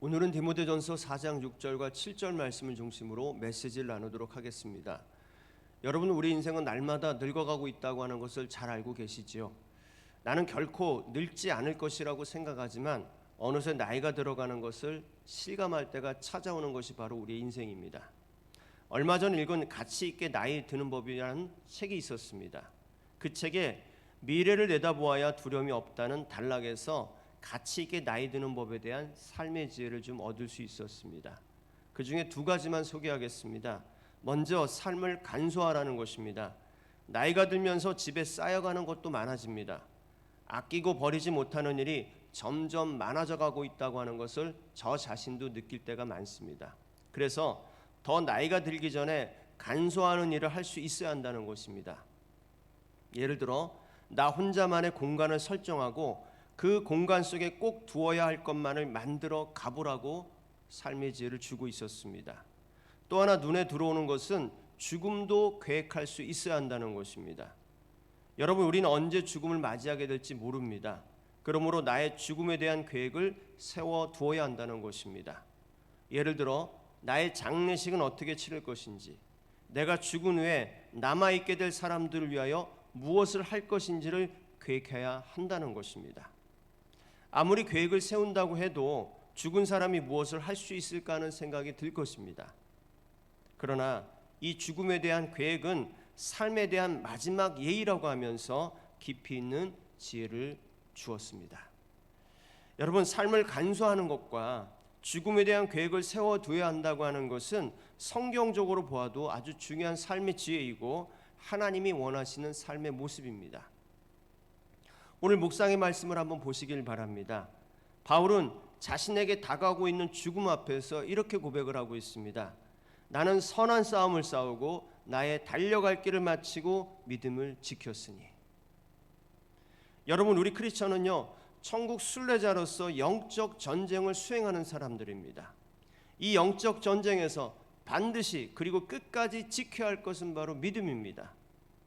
오늘은 디모데전서 4장 6절과 7절 말씀을 중심으로 메시지를 나누도록 하겠습니다. 여러분, 우리 인생은 날마다 늙어가고 있다고 하는 것을 잘 알고 계시지요. 나는 결코 늙지 않을 것이라고 생각하지만 어느새 나이가 들어가는 것을 실감할 때가 찾아오는 것이 바로 우리의 인생입니다. 얼마 전 읽은 가치 있게 나이 드는 법이라는 책이 있었습니다. 그 책에 미래를 내다보아야 두려움이 없다는 단락에서 가치 있게 나이 드는 법에 대한 삶의 지혜를 좀 얻을 수 있었습니다. 그 중에 두 가지만 소개하겠습니다. 먼저 삶을 간소화하라는 것입니다. 나이가 들면서 집에 쌓여가는 것도 많아집니다. 아끼고 버리지 못하는 일이 점점 많아져 가고 있다고 하는 것을 저 자신도 느낄 때가 많습니다. 그래서 더 나이가 들기 전에 간소화하는 일을 할 수 있어야 한다는 것입니다. 예를 들어 나 혼자만의 공간을 설정하고 그 공간 속에 꼭 두어야 할 것만을 만들어 가보라고 삶의 지혜를 주고 있었습니다. 또 하나 눈에 들어오는 것은 죽음도 계획할 수 있어야 한다는 것입니다. 여러분, 우리는 언제 죽음을 맞이하게 될지 모릅니다. 그러므로 나의 죽음에 대한 계획을 세워두어야 한다는 것입니다. 예를 들어 나의 장례식은 어떻게 치를 것인지, 내가 죽은 후에 남아있게 될 사람들을 위하여 무엇을 할 것인지를 계획해야 한다는 것입니다. 아무리 계획을 세운다고 해도 죽은 사람이 무엇을 할 수 있을까 하는 생각이 들 것입니다. 그러나 이 죽음에 대한 계획은 삶에 대한 마지막 예의라고 하면서 깊이 있는 지혜를 주었습니다. 여러분, 삶을 간소화하는 것과 죽음에 대한 계획을 세워둬야 한다고 하는 것은 성경적으로 보아도 아주 중요한 삶의 지혜이고 하나님이 원하시는 삶의 모습입니다. 오늘 묵상의 말씀을 한번 보시길 바랍니다. 바울은 자신에게 다가오고 있는 죽음 앞에서 이렇게 고백을 하고 있습니다. 나는 선한 싸움을 싸우고 나의 달려갈 길을 마치고 믿음을 지켰으니. 여러분, 우리 크리스천은요, 천국 순례자로서 영적 전쟁을 수행하는 사람들입니다. 이 영적 전쟁에서 반드시 그리고 끝까지 지켜야 할 것은 바로 믿음입니다.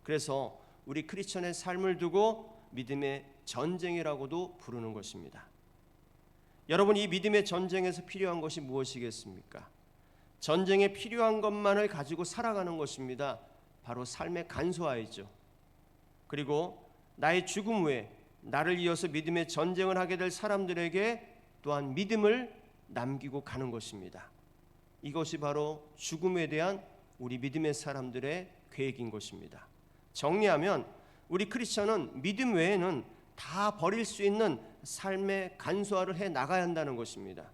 그래서 우리 크리스천의 삶을 두고 믿음의 전쟁이라고도 부르는 것입니다. 여러분, 이 믿음의 전쟁에서 필요한 것이 무엇이겠습니까? 전쟁에 필요한 것만을 가지고 살아가는 것입니다. 바로 삶의 간소화이죠. 그리고 나의 죽음 후에 나를 이어서 믿음의 전쟁을 하게 될 사람들에게 또한 믿음을 남기고 가는 것입니다. 이것이 바로 죽음에 대한 우리 믿음의 사람들의 계획인 것입니다. 정리하면 우리 크리스천은 믿음 외에는 다 버릴 수 있는 삶의 간소화를 해 나가야 한다는 것입니다.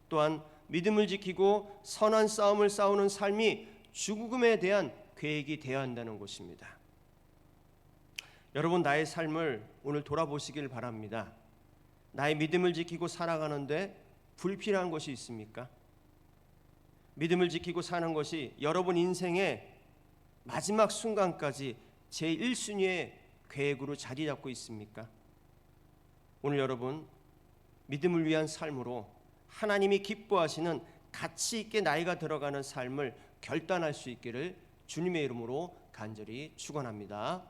또한 믿음을 지키고 선한 싸움을 싸우는 삶이 죽음에 대한 계획이 되어야 한다는 것입니다. 여러분, 나의 삶을 오늘 돌아보시길 바랍니다. 나의 믿음을 지키고 살아가는데 불필요한 것이 있습니까? 믿음을 지키고 사는 것이 여러분 인생의 마지막 순간까지 제1순위의 계획으로 자리 잡고 있습니까? 오늘 여러분, 믿음을 위한 삶으로 하나님이 기뻐하시는 가치 있게 나이가 들어가는 삶을 결단할 수 있기를 주님의 이름으로 간절히 축원합니다.